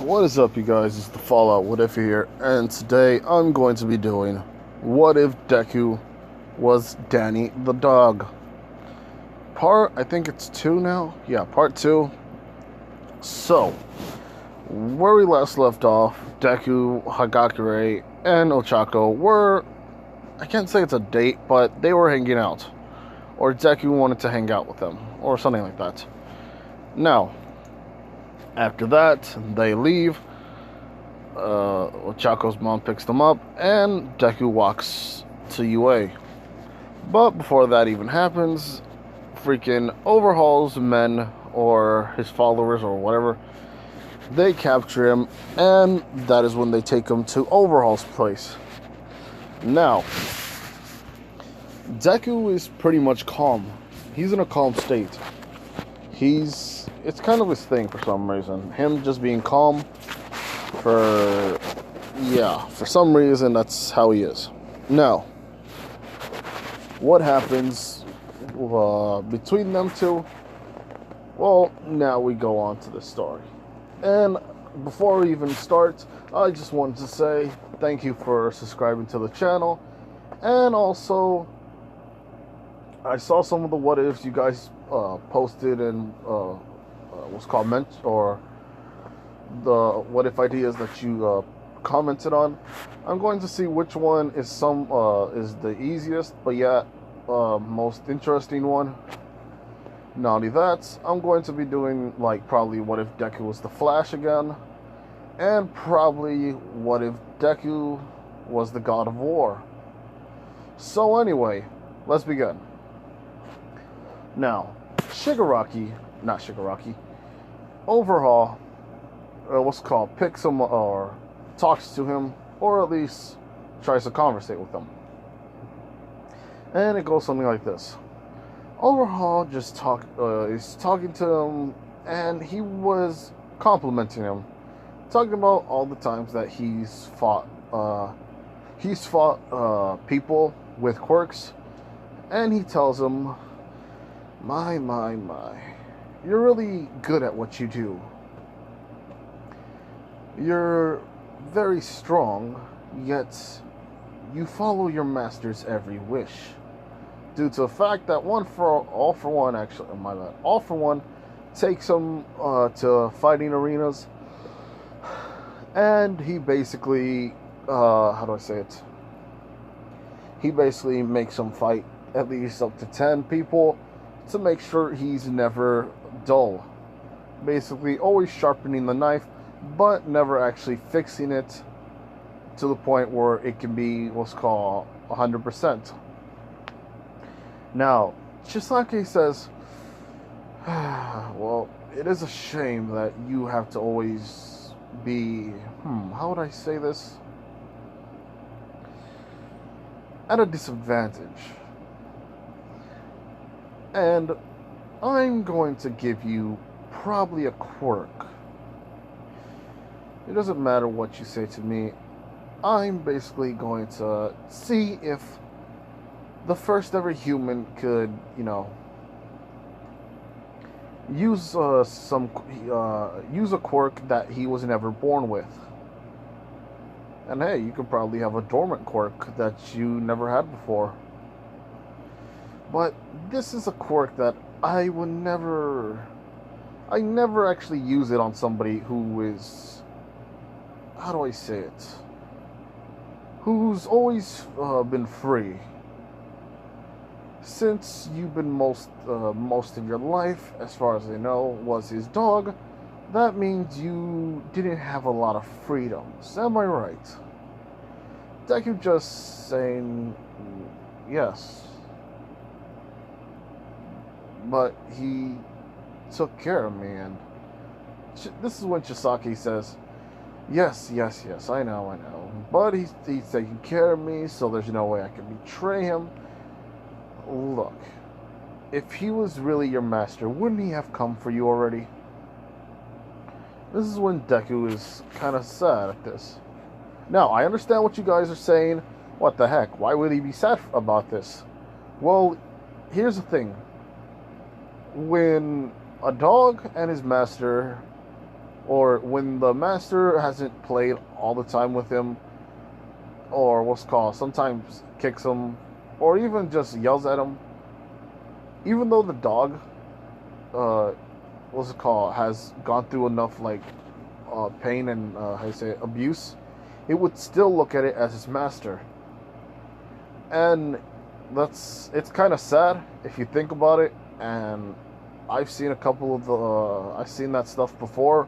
What is up, you guys? It's the Fallout What If here, and today I'm going to be doing What If Deku Was Danny the Dog? I think it's 2 now? Yeah, part 2. So, where we last left off, Deku, Hagakure, and Ochako were, I can't say it's a date, but they were hanging out. Or Deku wanted to hang out with them, or something like that. Now, after that, they leave. Chaco's mom picks them up, and Deku walks to UA. But before that even happens, freaking Overhaul's men, or his followers, or whatever, they capture him, and that is when they take him to Overhaul's place. Now, Deku is pretty much calm. He's in a calm state. It's kind of his thing for some reason. Him just being calm for some reason, that's how he is. Now, what happens between them two? Well, now we go on to the story. And before we even start, I just wanted to say thank you for subscribing to the channel. And also, I saw some of the what ifs you guys posted and what's called or the what if ideas that you commented on. I'm going to see which one is the easiest, but yet most interesting one. Not only that, I'm going to be doing probably what if Deku was the Flash again, and probably what if Deku was the God of War. So anyway, let's begin. Now, Overhaul, picks him or talks to him, or at least tries to conversate with him. And it goes something like this. Overhaul just is talking to him, and he was complimenting him, talking about all the times that he's fought people with quirks, and he tells him, my, you're really good at what you do. You're very strong, yet you follow your master's every wish. Due to the fact that All for One takes him to fighting arenas, and he basically, he basically makes him fight at least up to 10 people to make sure he's never dull. Basically, always sharpening the knife, but never actually fixing it to the point where it can be what's called 100%. Now, Chisaki says, well, it is a shame that you have to always be, how would I say this? At a disadvantage. And I'm going to give you probably a quirk. It doesn't matter what you say to me. I'm basically going to see if the first ever human could, use a quirk that he was never born with. And hey, you could probably have a dormant quirk that you never had before. But this is a quirk that I never actually use it on somebody who is, how do I say it? Who's always been free. Since you've been most of your life, as far as I know, was his dog, that means you didn't have a lot of freedoms. Am I right? Deku just saying yes. But he took care of me, and this is when Chisaki says, yes, I know. But he's taking care of me, so there's no way I can betray him. Look, if he was really your master, wouldn't he have come for you already? This is when Deku is kind of sad at this. Now, I understand what you guys are saying. What the heck? Why would he be sad about this? Well, here's the thing. When a dog and his master or when the master hasn't played all the time with him, or what's called sometimes kicks him, or even just yells at him, even though the dog, uh, what's it called, has gone through enough like pain and how you say abuse, it would still look at it as his master. And it's kind of sad if you think about it. And I've seen a couple of the I've seen that stuff before,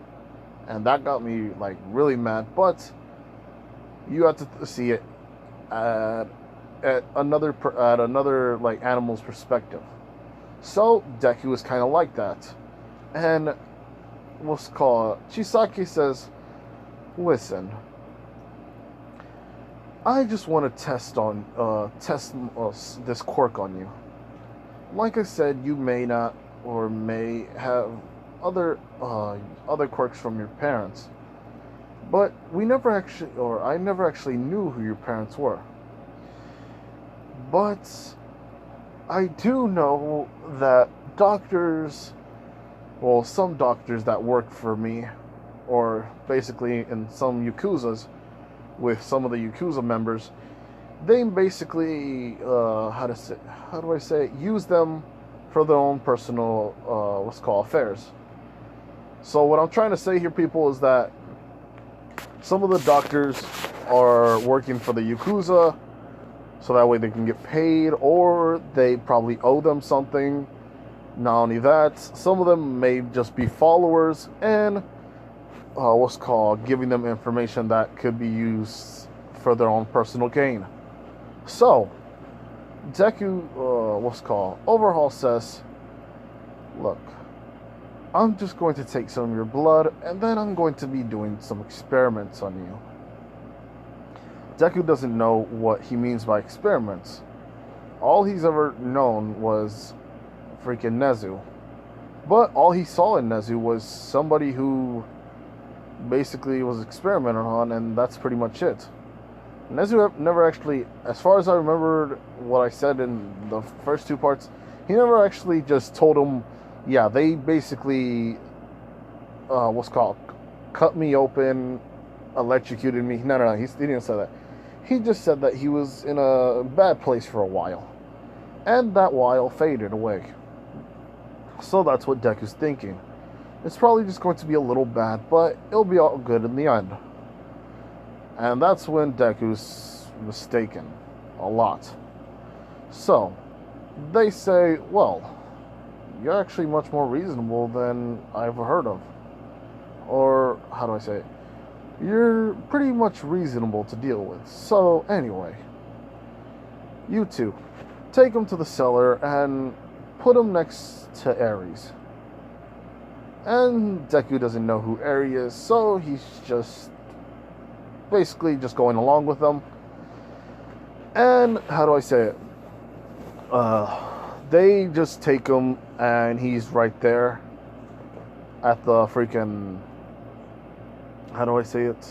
and that got me like really mad. But you have to see it at, at another like animal's perspective. So Deku is kind of like that. And what's called Chisaki says, "Listen, I just want to test this quirk on you. Like I said, you may not or may have other quirks from your parents, but I never actually knew who your parents were. But I do know that some doctors that work for me, or basically in some Yakuzas, with some of the Yakuza members, they basically how do I say it, use them for their own personal affairs. So what I'm trying to say here, people, is that some of the doctors are working for the Yakuza, so that way they can get paid, or they probably owe them something. Not only that, some of them may just be followers and giving them information that could be used for their own personal gain. So Deku Overhaul says, "Look, I'm just going to take some of your blood, and then I'm going to be doing some experiments on you." Deku doesn't know what he means by experiments. All he's ever known was freaking Nezu. But all he saw in Nezu was somebody who basically was experimented on, and that's pretty much it. Nezu never actually, as far as I remembered what I said in the first two parts, he never actually just told him, yeah, they basically, cut me open, electrocuted me. No, he didn't say that. He just said that he was in a bad place for a while, and that while faded away. So that's what Deku's thinking. It's probably just going to be a little bad, but it'll be all good in the end. And that's when Deku's mistaken. A lot. So, they say, well, you're actually much more reasonable than I've heard of. Or, how do I say it? You're pretty much reasonable to deal with. So, anyway, you two, take him to the cellar and put him next to Ares. And Deku doesn't know who Ares is, so he's just basically just going along with them. And how do I say it? They just take him, and he's right there at the freaking, how do I say it?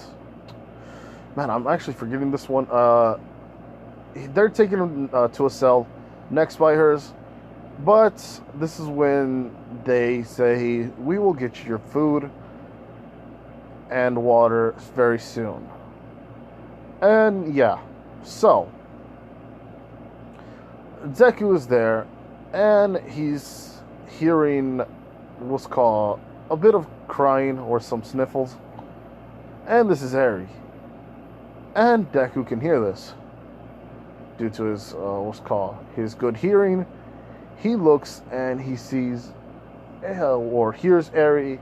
Man, I'm actually forgetting this one. They're taking him to a cell next by hers. But this is when they say, we will get you your food and water very soon. And yeah, so Deku is there, and he's hearing what's called a bit of crying or some sniffles. And this is Eri. And Deku can hear this due to his his good hearing. He looks and he sees or hears Eri,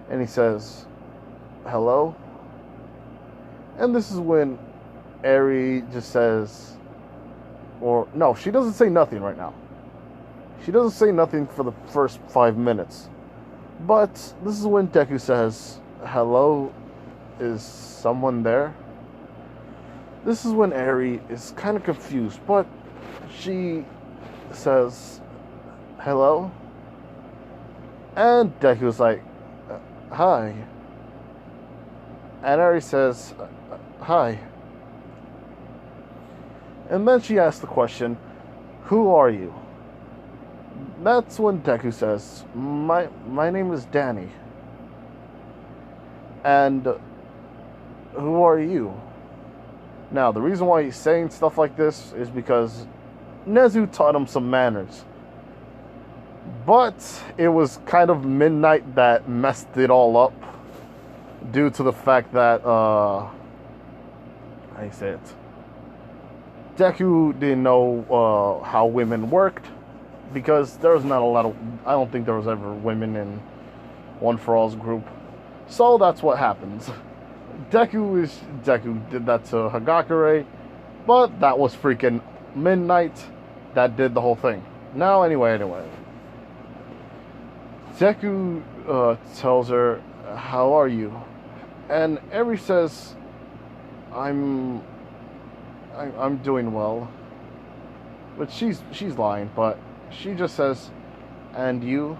and he says, "Hello?" And this is when Eri just says, or no, she doesn't say nothing right now. She doesn't say nothing for the first 5 minutes. But this is when Deku says, "Hello, is someone there?" This is when Eri is kind of confused, but she says, "Hello?" And Deku's like, "Hi." And Eri says, "Hi." And then she asks the question, "Who are you?" That's when Deku says, My name is Danny." And who are you? Now, the reason why he's saying stuff like this is because Nezu taught him some manners. But it was kind of midnight that messed it all up due to the fact that, how do you say it? Deku didn't know how women worked because there was not a lot of, I don't think there was ever women in One For All's group. So that's what happens. Deku did that to Hagakure, but that was freaking midnight that did the whole thing. Now, anyway. Deku tells her, "How are you?" And Eri says, I'm doing well." But she's lying, but she just says, "And you?"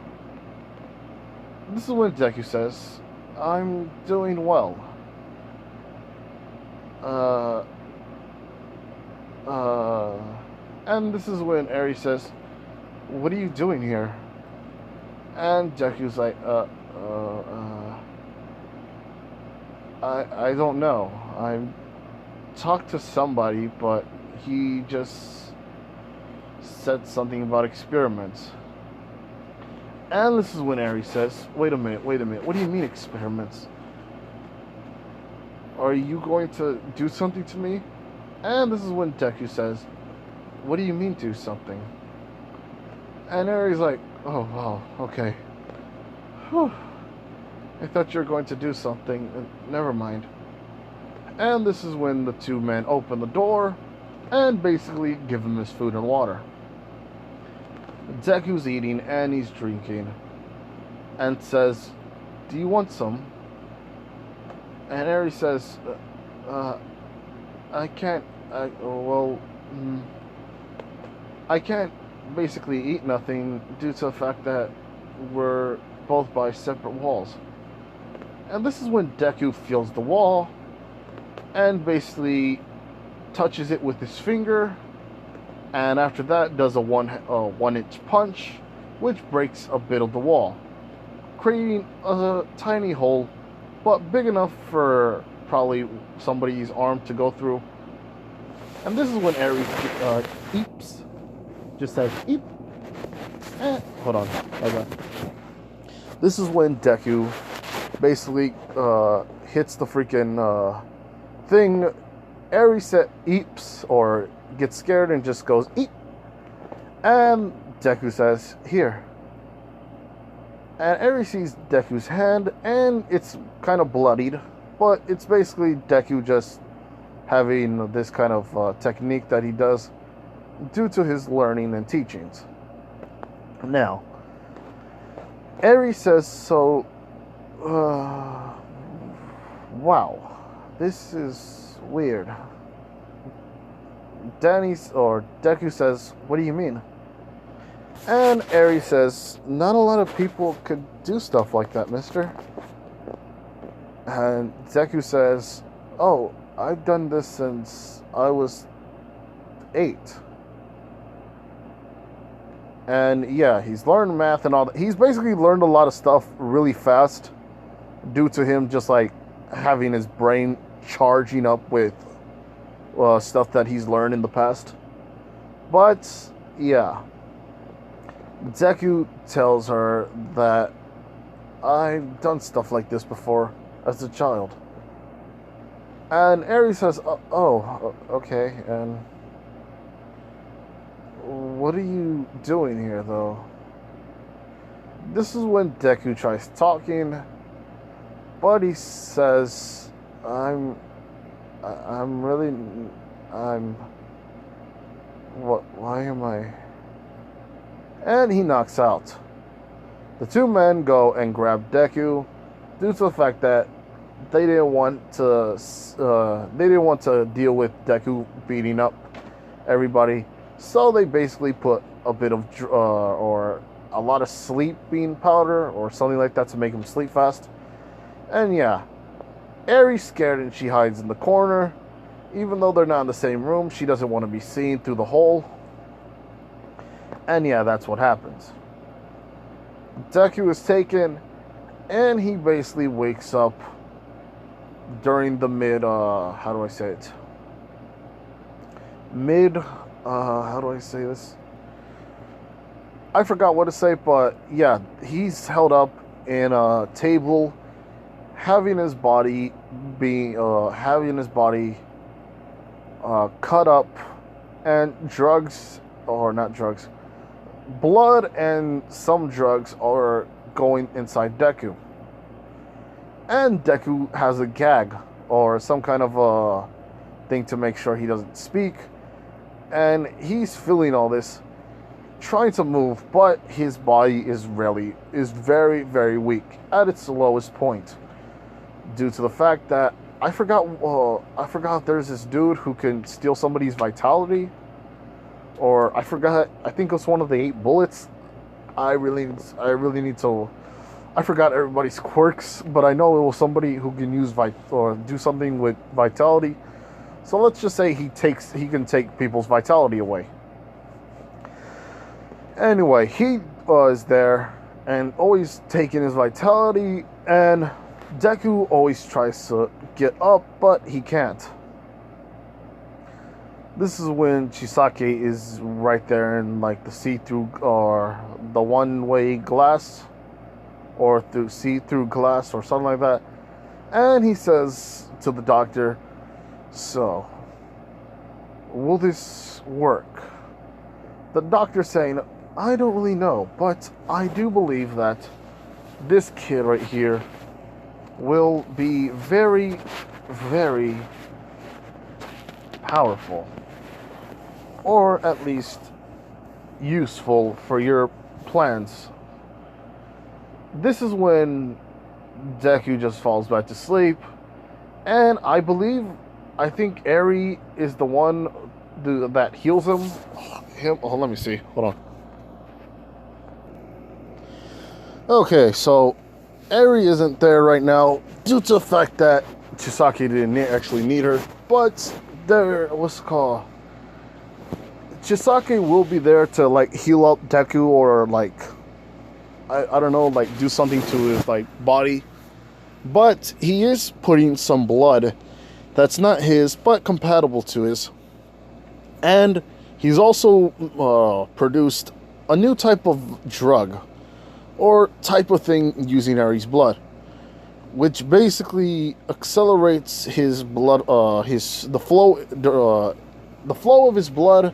This is when Deku says, "I'm doing well." And this is when Eri says, "What are you doing here?" And Deku's like, I don't know. I talked to somebody, but he just said something about experiments." And this is when Eri says, wait a minute, what do you mean experiments? Are you going to do something to me? And this is when Deku says, "What do you mean do something?" And Eri's like, "Oh, wow, okay. Whew. I thought you were going to do something. Never mind." And this is when the two men open the door and basically give him his food and water. Deku's eating and he's drinking and says, "Do you want some?" And Eri says, I can't, I can't basically eat nothing due to the fact that we're both by separate walls." And this is when Deku feels the wall and basically touches it with his finger, and after that does a 1-inch punch, which breaks a bit of the wall, creating a tiny hole, but big enough for probably somebody's arm to go through. And this is when Eri eeps, just says eep. Hold on. Okay. This is when Deku basically hits the freaking thing. Eri eeps or gets scared and just goes eep. And Deku says, "Here." And Eri sees Deku's hand and it's kind of bloodied, but it's basically Deku just having this kind of technique that he does due to his learning and teachings. Now, Eri says, "So, wow, this is weird." Deku says, "What do you mean?" And Eri says, "Not a lot of people could do stuff like that, mister." And Deku says, "Oh, I've done this since I was 8. And yeah, he's learned math and all that. He's basically learned a lot of stuff really fast due to him just like having his brain charging up with stuff that he's learned in the past. But yeah, Deku tells her that I've done stuff like this before as a child. And Eri says, "Oh, okay, and what are you doing here, though?" This is when Deku tries talking, but he says, I'm why am I?" And he knocks out. The two men go and grab Deku due to the fact that they didn't want to deal with Deku beating up everybody. So they basically put a bit of or a lot of sleeping powder or something like that to make him sleep fast. And yeah, Eri's scared and she hides in the corner. Even though they're not in the same room, she doesn't want to be seen through the hole. And yeah, that's what happens. Deku is taken and he basically wakes up during the how do I say it? Mid, how do I say this? I forgot what to say, but yeah, he's held up in a table, having his body cut up, and drugs, or not drugs, blood and some drugs are going inside Deku. And Deku has a gag, or some kind of a thing to make sure he doesn't speak. And he's feeling all this, trying to move, but his body is very, very weak at its lowest point, due to the fact that I forgot there's this dude who can steal somebody's vitality, or I think it was one of the 8 bullets. I really need to. I forgot everybody's quirks, but I know it was somebody who can use or do something with vitality. So let's just say he can take people's vitality away. Anyway, he is there and always taking his vitality, and Deku always tries to get up, but he can't. This is when Chisake is right there in like the see-through or the one-way glass, or through see-through glass or something like that, and he says to the doctor, "So, will this work?" The doctor saying, "I don't really know, but I do believe that this kid right here will be very, very powerful, or at least useful for your plans." This is when Deku just falls back to sleep, and I think Eri is the one that heals him. Oh, let me see. Hold on. Okay, so Eri isn't there right now due to the fact that Chisake didn't actually need her, but Chisake will be there to like heal up Deku, or like I don't know, like do something to his like body. But he is putting some blood that's not his, but compatible to his. And he's also produced a new type of drug, or type of thing using Eri's blood, which basically accelerates his blood, the flow of his blood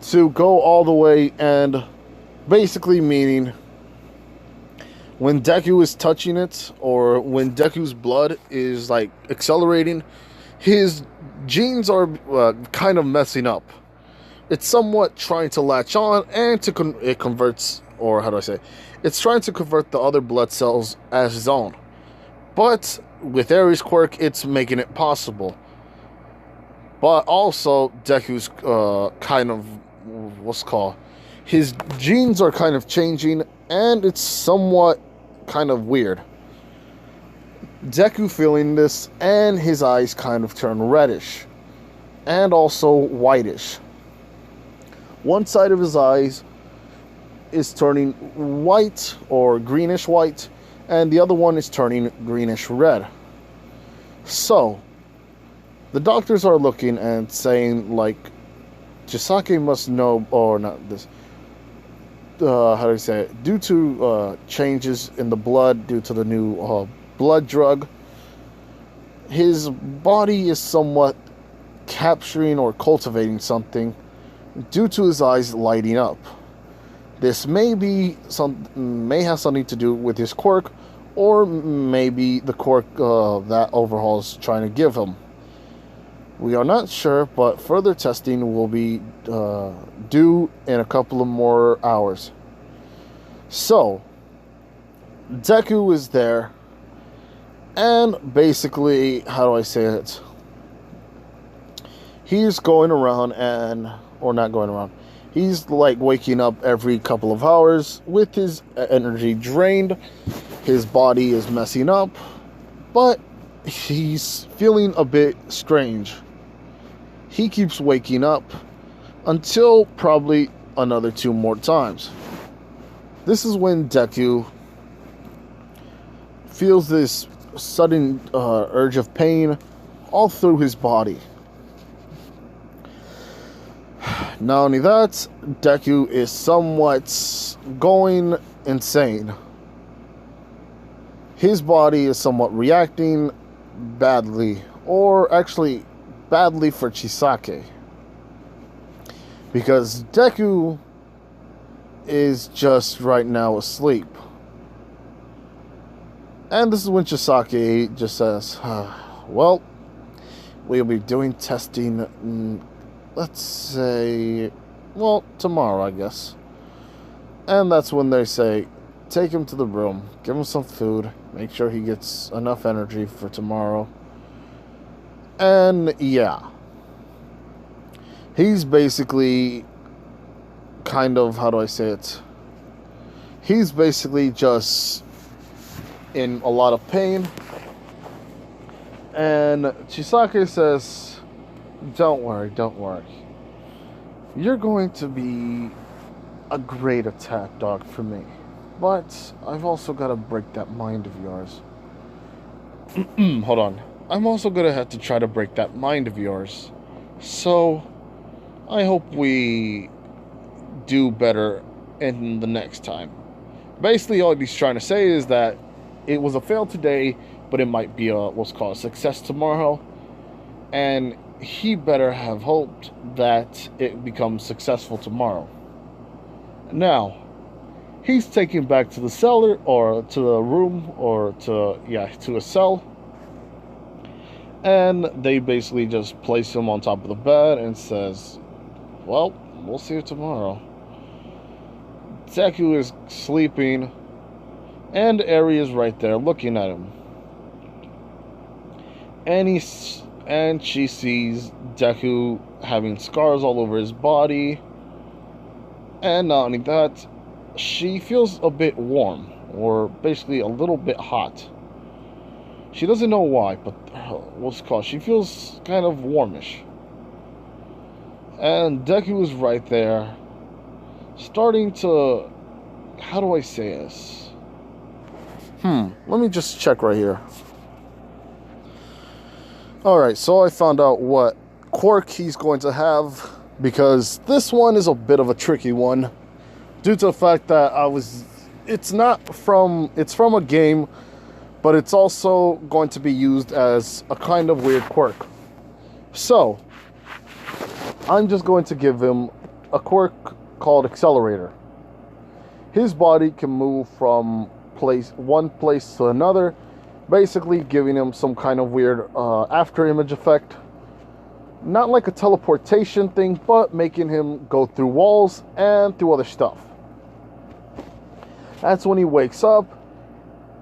to go all the way, and basically meaning when Deku is touching it, or when Deku's blood is like accelerating, his genes are kind of messing up. It's somewhat trying to latch on, and it converts, or how do I say, it's trying to convert the other blood cells as his own. But with Eri's quirk, it's making it possible. But also, Deku's kind of, his genes are kind of changing, and it's somewhat kind of weird. Deku feeling this, and his eyes kind of turn reddish, and also whitish. One side of his eyes is turning white or greenish white, and the other one is turning greenish red. So, the doctors are looking and saying, like, Chisake must know, or not this, how do I say it? Due to changes in the blood, due to the new blood drug, his body is somewhat capturing or cultivating something due to his eyes lighting up. This may have something to do with his quirk, or maybe the quirk that Overhaul is trying to give him. We are not sure, but further testing will be due in a couple of more hours. So, Deku is there, and basically, how do I say it? He's going around or not going around. He's like waking up every couple of hours with his energy drained. His body is messing up, but he's feeling a bit strange. He keeps waking up until probably another 2 more times. This is when Deku feels this sudden urge of pain all through his body. Not only that, Deku is somewhat going insane. His body is somewhat reacting badly, or actually badly for Chisake. Because Deku is just right now asleep. And this is when Chisake just says, well, we'll be doing testing, let's say, well, tomorrow, I guess. And that's when they say, take him to the room, give him some food, make sure he gets enough energy for tomorrow. And yeah, he's basically kind of, how do I say it? He's basically just in a lot of pain. And Chisake says, don't worry. You're going to be a great attack dog for me. But I've also got to break that mind of yours. Hold on. I'm also going to have to try to break that mind of yours. So, I hope we do better in the next time. Basically, all he's trying to say is that it was a fail today, but it might be what's called a success tomorrow. And he better have hoped that it becomes successful tomorrow. Now, he's taken back to the cellar, or to the room, or to a cell. And they basically just place him on top of the bed and says, well, we'll see you tomorrow. Deku is sleeping, and Eri is right there looking at him. And she sees Deku having scars all over his body. And not only that, she feels a bit warm, or basically a little bit hot. She doesn't know why, but what's it called? She feels kind of warmish. And Deku is right there, starting to, how do I say this? Let me just check right here. Alright, so I found out what quirk he's going to have, because this one is a bit of a tricky one, due to the fact that it's from a game, but it's also going to be used as a kind of weird quirk. So, I'm just going to give him a quirk called Accelerator. His body can move from one place to another, basically giving him some kind of weird after image effect. Not like a teleportation thing, but making him go through walls and through other stuff. That's when he wakes up,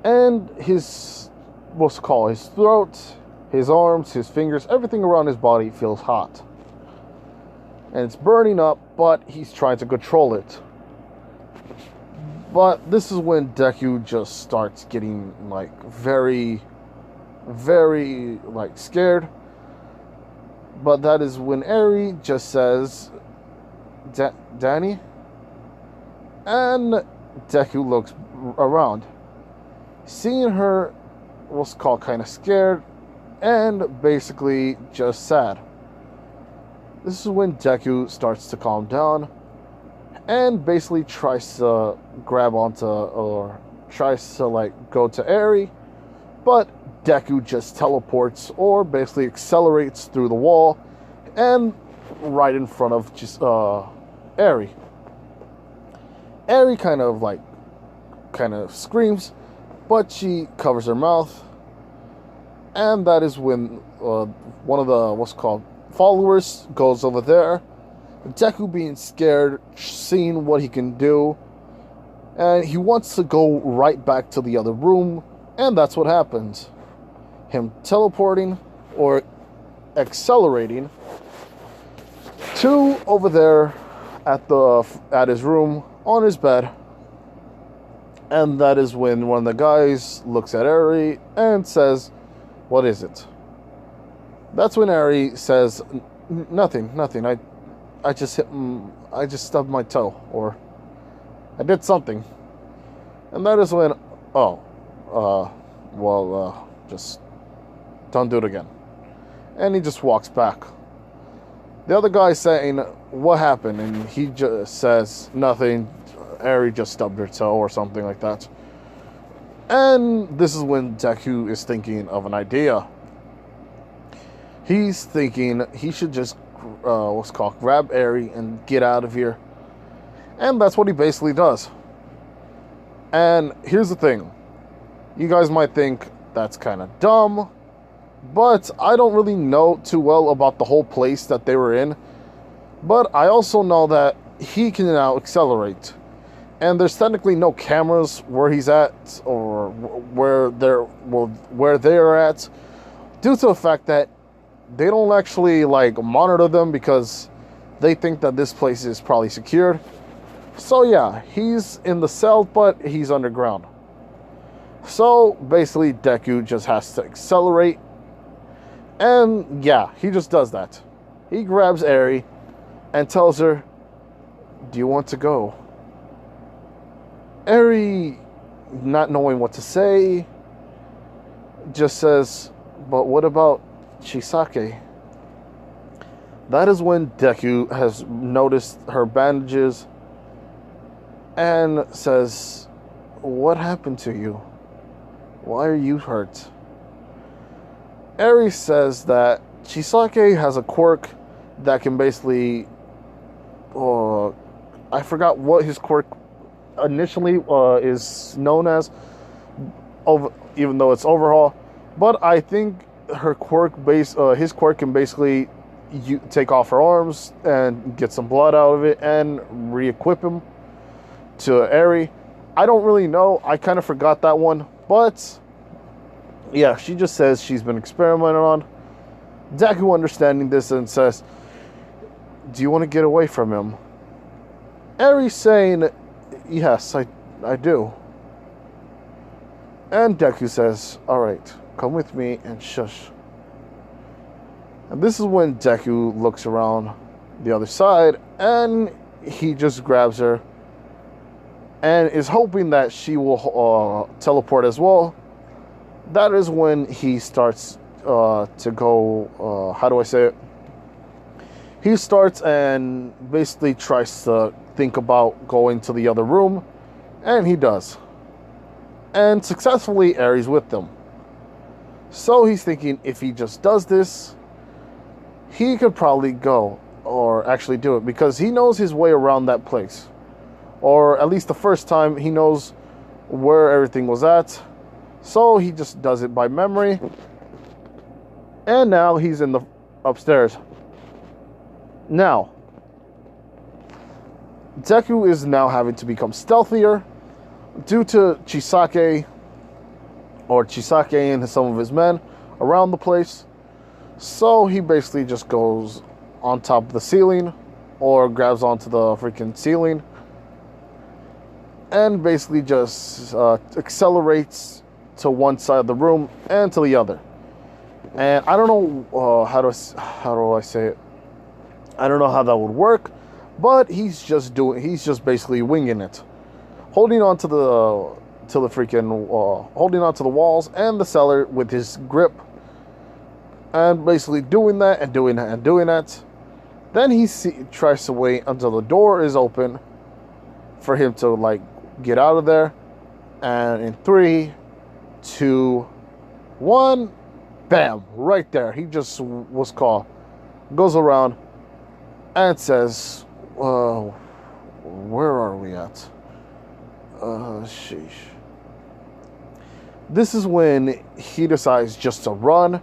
and his throat, his arms, his fingers, everything around his body feels hot. And it's burning up, but he's trying to control it. But this is when Deku just starts getting, like, very, very, like, scared. But that is when Eri just says, Danny? And Deku looks around. Seeing her was called kind of scared and basically just sad. This is when Deku starts to calm down and basically tries to grab onto, or tries to like go to Eri, but Deku just teleports or basically accelerates through the wall and right in front of just Eri. Eri kind of screams, but she covers her mouth, and that is when one of the followers goes over there. Deku being scared, seeing what he can do, and he wants to go right back to the other room, and that's what happens. Him teleporting or accelerating to over there at his room on his bed. And that is when one of the guys looks at Eri and says, "What is it?" That's when Eri says, Nothing. I just stubbed my toe, or I did something." And that is when, Just don't do it again. And he just walks back. The other guy's saying, what happened? And he just says, nothing. Eri just stubbed her toe or something like that. And this is when Deku is thinking of an idea. He's thinking he should just, grab Eri and get out of here. And that's what he basically does. And here's the thing. You guys might think that's kind of dumb, but I don't really know too well about the whole place that they were in. But I also know that he can now accelerate. And there's technically no cameras where he's at or where they're at, due to the fact that they don't actually monitor them because they think that this place is probably secured. So yeah, he's in the cell, but he's underground. So basically Deku just has to accelerate. And yeah, he just does that. He grabs Eri and tells her, do you want to go? Eri, not knowing what to say, just says, but what about Chisake? That is when Deku has noticed her bandages and says, what happened to you? Why are you hurt? Eri says that Chisake has a quirk that can basically, I forgot what his quirk initially is known as, even though it's overhaul, but I think his quirk can basically take off her arms and get some blood out of it and re-equip him to Eri. I don't really know. I kind of forgot that one, but yeah, she just says she's been experimented on. Deku understanding this and says, do you want to get away from him? Eri saying, yes, I do. And Deku says, alright, come with me and shush. And this is when Deku looks around the other side and he just grabs her and is hoping that she will teleport as well. That is when he starts to go, how do I say it? He starts and basically tries to think about going to the other room, and he does. And successfully, Eri's with them. So he's thinking if he just does this, he could probably go, or actually do it, because he knows his way around that place. Or at least the first time, he knows where everything was at. So he just does it by memory. And now he's in the upstairs. Now, Deku is now having to become stealthier due to Chisake and some of his men around the place. So he basically just goes on top of the ceiling or grabs onto the freaking ceiling and basically just accelerates to one side of the room and to the other. And I don't know how do I say it? I don't know how that would work, but he's just basically winging it, holding on to the walls and the cellar with his grip, and basically doing that and doing that and doing that. Then he tries to wait until the door is open for him to get out of there, and in 3, 2, 1, bam! Right there, he just was caught. Goes around and says, where are we at? Sheesh. This is when he decides just to run,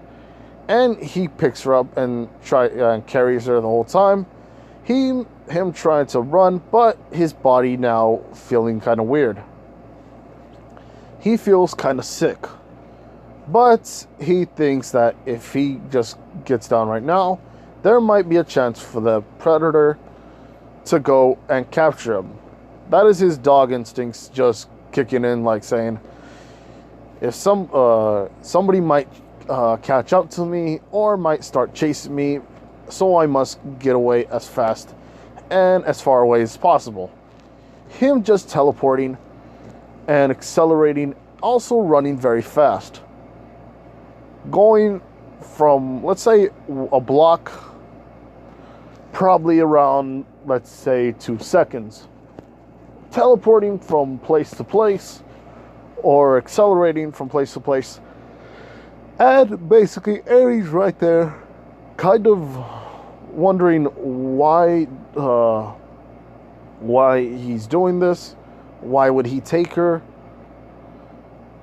and he picks her up and carries her the whole time. Him trying to run, but his body now feeling kind of weird. He feels kind of sick, but he thinks that if he just gets down right now, there might be a chance for the predator to go and capture him. That is his dog instincts just kicking in, saying, if somebody might catch up to me or might start chasing me, so I must get away as fast and as far away as possible. Him just teleporting and accelerating, also running very fast. going from, let's say, a block, probably around, let's say, 2 seconds. Teleporting from place to place, or accelerating from place to place. And basically, Ares right there, kind of wondering why he's doing this. Why would he take her?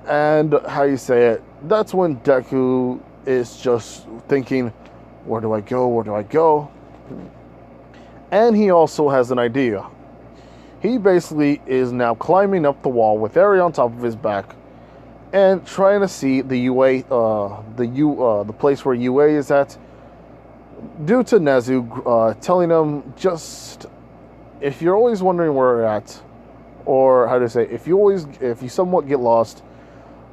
And how you say it, that's when Deku is just thinking, where do I go? Where do I go? And he also has an idea. He basically is now climbing up the wall with Eri on top of his back and trying to see the the place where UA is at, due to Nezu telling him, just, if you're always wondering where we're at, or how to say, if you somewhat get lost,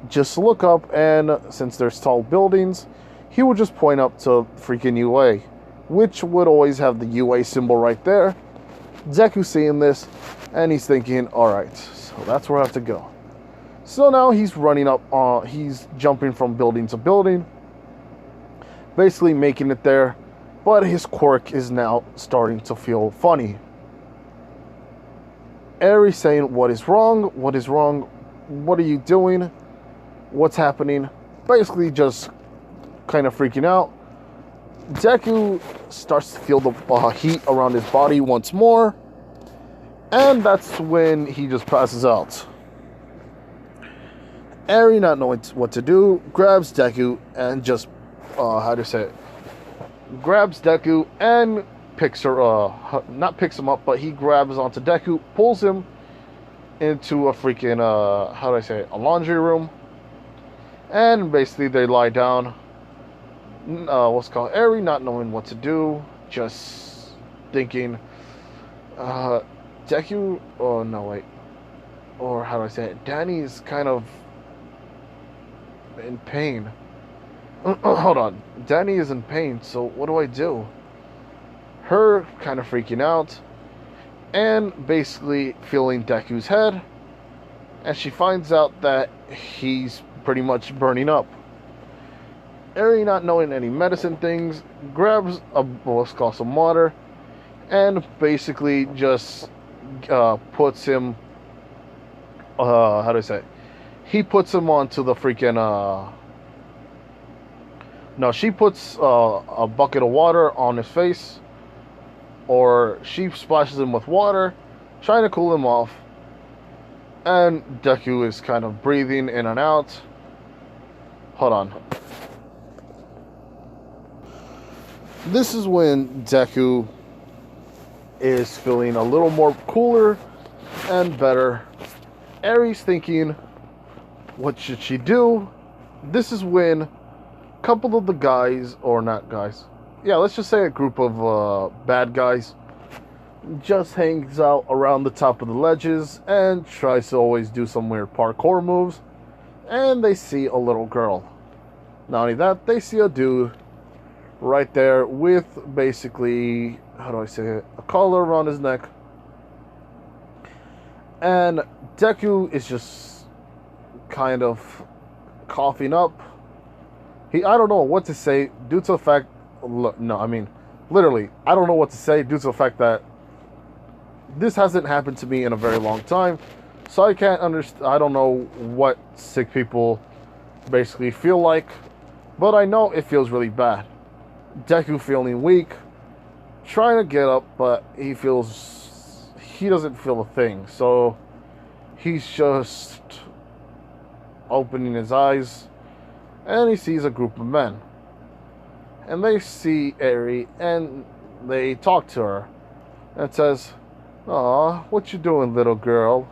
just look up, and since there's tall buildings, he would just point up to freaking UA, which would always have the UA symbol right there. Deku seeing this, and he's thinking, alright, so that's where I have to go. So now he's running up, he's jumping from building to building, basically making it there, but his quirk is now starting to feel funny. Eri saying, what is wrong? What is wrong? What are you doing? What's happening? Basically just kind of freaking out. Deku starts to feel the heat around his body once more, and that's when he just passes out. Eri, not knowing what to do, grabs Deku and just, grabs Deku and picks her, not picks him up, but he grabs onto Deku, pulls him into a freaking, a laundry room, and basically they lie down. Eri, not knowing what to do, just thinking, Deku, oh no, wait, or Danny's kind of in pain. Hold on, Danny is in pain, so what do I do? Her kind of freaking out, and basically feeling Deku's head, and she finds out that he's pretty much burning up. Eri, not knowing any medicine things, grabs some water, and basically just puts him, he puts him onto the freaking, no, she puts a bucket of water on his face, or she splashes him with water, trying to cool him off, and Deku is kind of breathing in and out. Hold on. This is when Deku is feeling a little more cooler and better. Eri's thinking, what should she do? This is when a couple of the guys, or not guys, yeah, let's just say a group of bad guys, just hangs out around the top of the ledges and tries to always do some weird parkour moves, and they see a little girl. Not only that, they see a dude right there with basically, a collar around his neck, and Deku is just kind of coughing up. I don't know what to say due to the fact, literally, I don't know what to say due to the fact that this hasn't happened to me in a very long time, so I can't understand. I don't know what sick people basically feel like, but I know it feels really bad. Deku feeling weak, trying to get up, but he doesn't feel a thing, so he's just opening his eyes, and he sees a group of men, and they see Eri, and they talk to her, and says, "Aw, what you doing, little girl?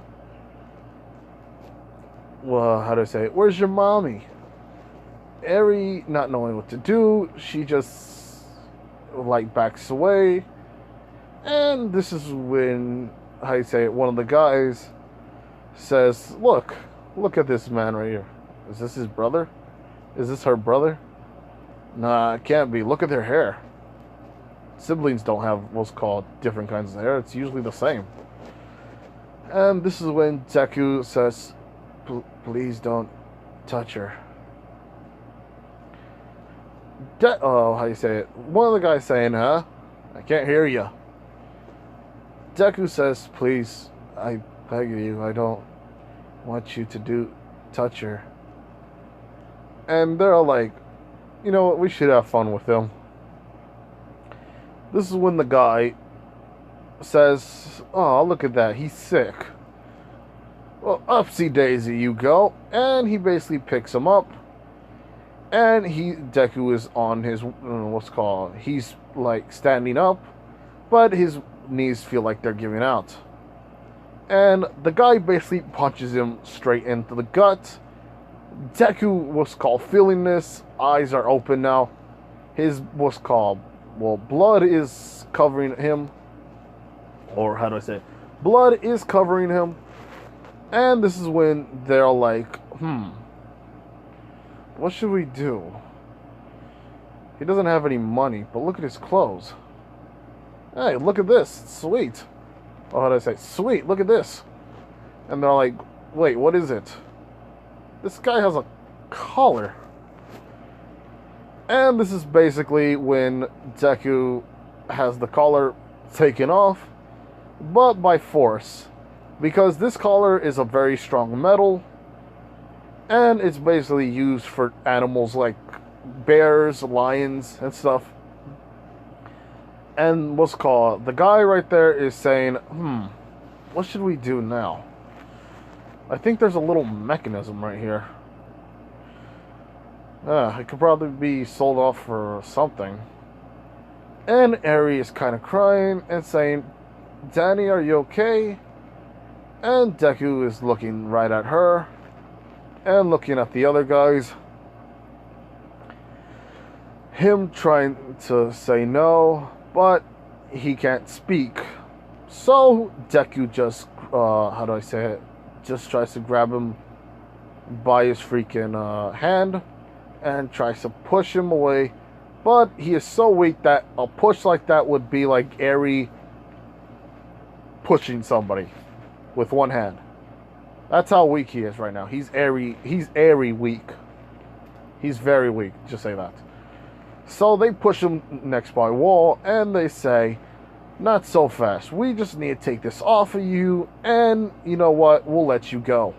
Well, where's your mommy?" Eri, not knowing what to do, she just backs away, and this is when one of the guys says, look at this man right here. Is this his brother? Is this her brother? Nah, it can't be. Look at their hair. Siblings don't have what's called different kinds of hair. It's usually the same. And this is when Deku says, please don't touch her. How you say it? One of the guys saying, huh? I can't hear you. Deku says, please, I beg you, I don't want you to touch her. And they're all like, you know what, we should have fun with him. This is when the guy says, oh, look at that, he's sick. Well, upsy daisy you go. And he basically picks him up. And Deku is on his, he's like standing up, but his knees feel like they're giving out. And the guy basically punches him straight into the gut. Deku, feeling this, eyes are open now. His, blood is covering him. Or how do I say it? Blood is covering him. And this is when they're like, what should we do? He doesn't have any money, but look at his clothes. Hey, look at this. Sweet. Oh, how do I say? Sweet, look at this. And they're like, wait, what is it? This guy has a collar. And this is basically when Deku has the collar taken off, but by force. Because this collar is a very strong metal, and it's basically used for animals like bears, lions, and stuff. And the guy right there is saying, what should we do now? I think there's a little mechanism right here. It could probably be sold off for something. And Eri is kind of crying and saying, Danny, are you okay? And Deku is looking right at her and looking at the other guys. Him trying to say no, but he can't speak. So Deku just, just tries to grab him by his freaking hand and tries to push him away. But he is so weak that a push like that would be like Eri pushing somebody with one hand. That's how weak he is right now. He's Eri weak. He's very weak, just say that. So they push him next by wall, and they say, not so fast. We just need to take this off of you, and you know what? We'll let you go.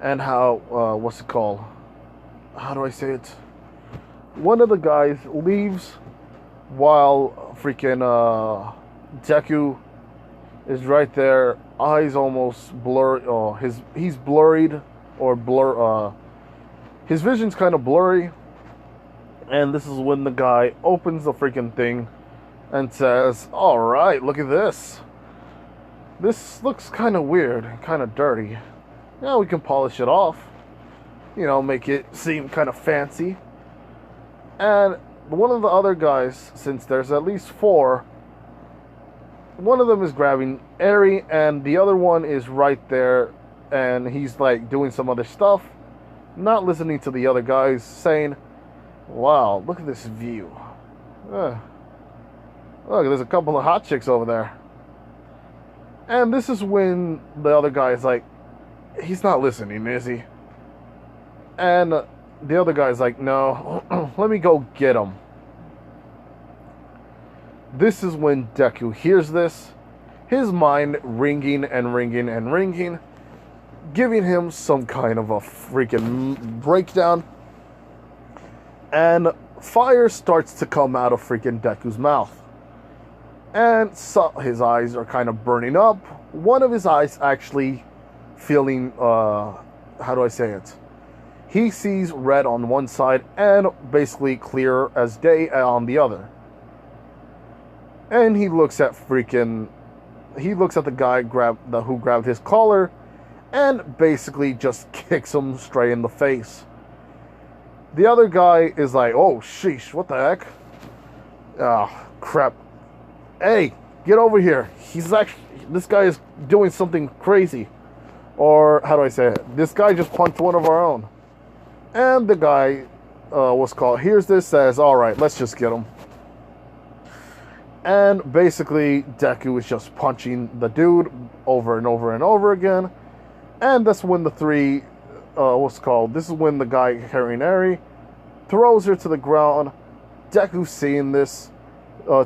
And how, how do I say it? One of the guys leaves while freaking Deku is right there, eyes almost blurry. Oh, he's blurred or blur. His vision's kind of blurry. And this is when the guy opens the freaking thing and says, all right, look at this. This looks kind of weird and kind of dirty. Yeah, we can polish it off. You know, make it seem kind of fancy. And one of the other guys, since there's at least 4, one of them is grabbing Eri, and the other one is right there, and he's like doing some other stuff, not listening to the other guys, saying, wow, look at this view. Look, there's a couple of hot chicks over there. And this is when the other guy is like, he's not listening, is he? And the other guy's like, no, let me go get him. This is when Deku hears this, his mind ringing and ringing and ringing, giving him some kind of a freaking breakdown. And fire starts to come out of freaking Deku's mouth. And so his eyes are kind of burning up. One of his eyes actually feeling, how do I say it? He sees red on one side and basically clear as day on the other. And he looks at the guy who grabbed his collar and basically just kicks him straight in the face. The other guy is like, oh, sheesh, what the heck? Ah, crap. Hey, get over here. This guy is doing something crazy. Or, how do I say it? This guy just punched one of our own. And the guy, hears this, says, all right, let's just get him. And basically, Deku is just punching the dude over and over and over again. And that's when the 3, this is when the guy carrying Eri throws her to the ground. Deku seeing this,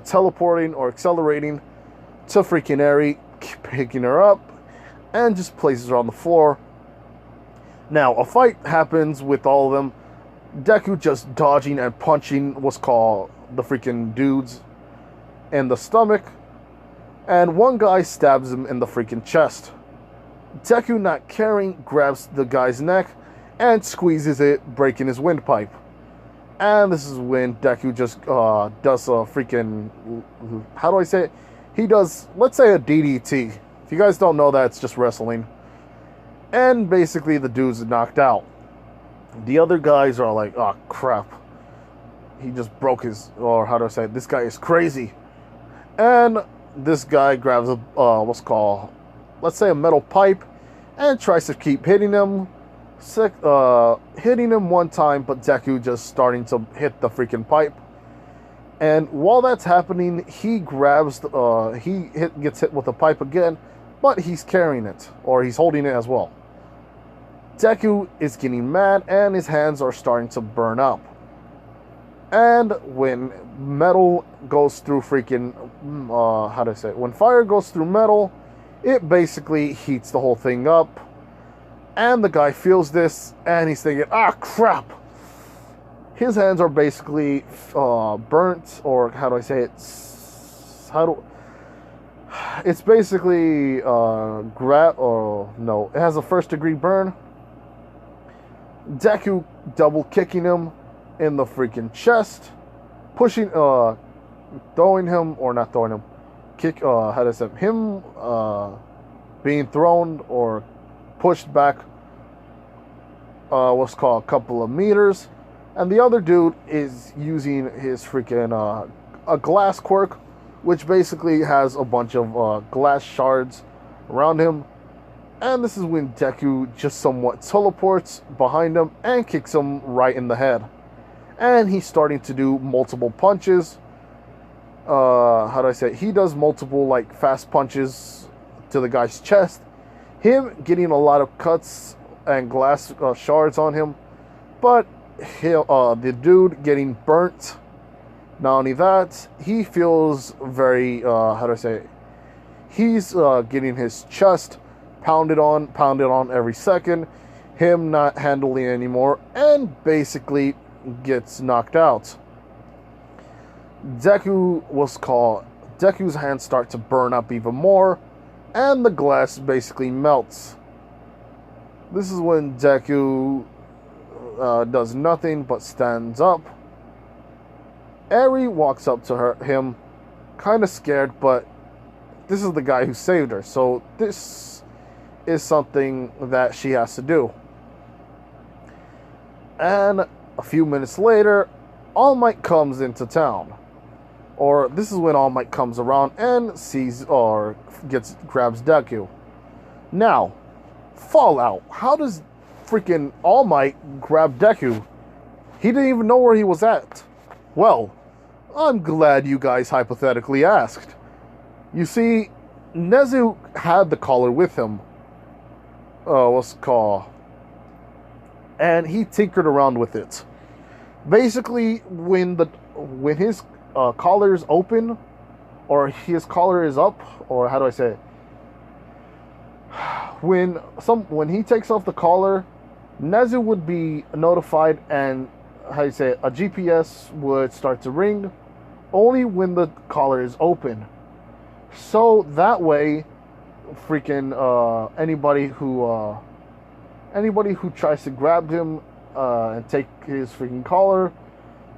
teleporting or accelerating to freaking Eri, picking her up, and just places her on the floor. Now, a fight happens with all of them. Deku just dodging and punching what's called the freaking dudes in the stomach, and one guy stabs him in the freaking chest. Deku, not caring, grabs the guy's neck and squeezes it, breaking his windpipe. And this is when Deku just does a freaking, how do I say it? He does, let's say, a DDT. If you guys don't know that, it's just wrestling. And basically the dude's knocked out. The other guys are like, oh crap. He just broke his, or how do I say it? This guy is crazy. And this guy grabs a, what's called, let's say, a metal pipe, and tries to keep hitting him. Hitting him one time, but Deku just starting to hit the freaking pipe. And while that's happening, he grabs, gets hit with the pipe again, but he's carrying it, or he's holding it as well. Deku is getting mad, and his hands are starting to burn up. And when metal goes through freaking, how do I say it? When fire goes through metal, it basically heats the whole thing up. And the guy feels this, and he's thinking, ah, crap. His hands are basically burnt, or how do I say it? It's basically it has a first-degree burn. Deku double kicking him in the freaking chest, pushing, throwing him, or not throwing him, how do I say it? Him being thrown or pushed back, what's called a couple of meters, and the other dude is using his freaking a glass quirk, which basically has a bunch of glass shards around him. And this is when Deku just somewhat teleports behind him and kicks him right in the head. And he's starting to do multiple punches. How do I say it? He does multiple like fast punches to the guy's chest. Him getting a lot of cuts and glass shards on him. But the dude getting burnt. Not only that, he feels very, how do I say it? He's getting his chest pounded on every second. Him not handling it anymore, and basically gets knocked out. Deku's hands start to burn up even more, and the glass basically melts. This is when Deku does nothing but stands up. Eri walks up to him, kind of scared, but this is the guy who saved her, so this is something that she has to do. And a few minutes later, All Might comes into town. Or this is when All Might comes around and sees or grabs Deku. Now, Fallout. How does freaking All Might grab Deku? He didn't even know where he was at. Well, I'm glad you guys hypothetically asked. You see, Nezu had the collar with him. What's it called? And he tinkered around with it. Basically, when his collar is open, or his collar is up, or how do I say it? When he takes off the collar, Nezu would be notified, and how do you say it? A GPS would start to ring only when the collar is open. So that way, freaking anybody who tries to grab him and take his freaking collar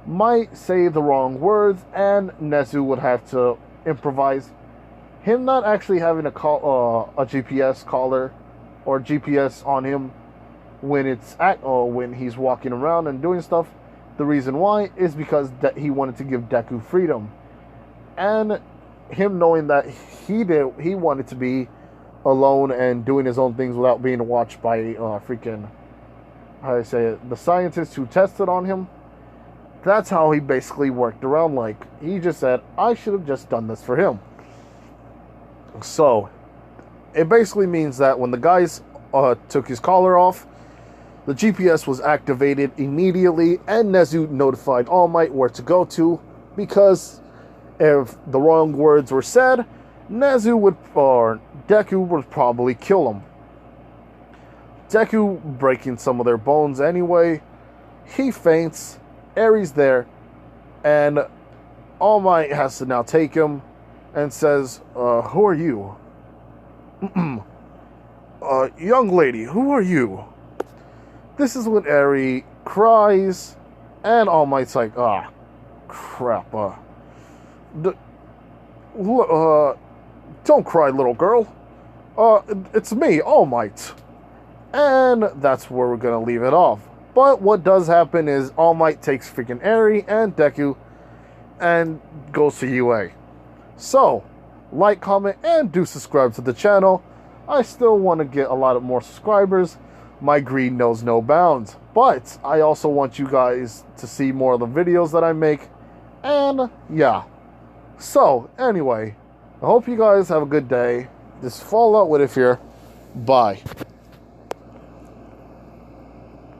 might say the wrong words, and Nezu would have to improvise. Him not actually having a GPS collar or GPS on him when he's walking around and doing stuff. The reason why is because he wanted to give Deku freedom, and him knowing that he wanted to be alone and doing his own things without being watched by freaking, how do I say it, the scientists who tested on him. That's how he basically worked around. Like, he just said, I should have just done this for him. So it basically means that when the guys took his collar off, The GPS was activated immediately, and Nezu notified All Might where to go to, because if the wrong words were said, Deku would probably kill him. Deku breaking some of their bones anyway. He faints. Eri's there, and All Might has to now take him and says, who are you? Young lady, who are you? This is when Eri cries, and All Might's like, crap, don't cry, little girl. It's me, All Might. And that's where we're gonna leave it off. But what does happen is All Might takes freaking Eri and Deku and goes to UA. So, like, comment, and do subscribe to the channel. I still want to get a lot of more subscribers. My greed knows no bounds. But I also want you guys to see more of the videos that I make. And yeah. So, anyway, I hope you guys have a good day. This is Fallout with If here. Bye.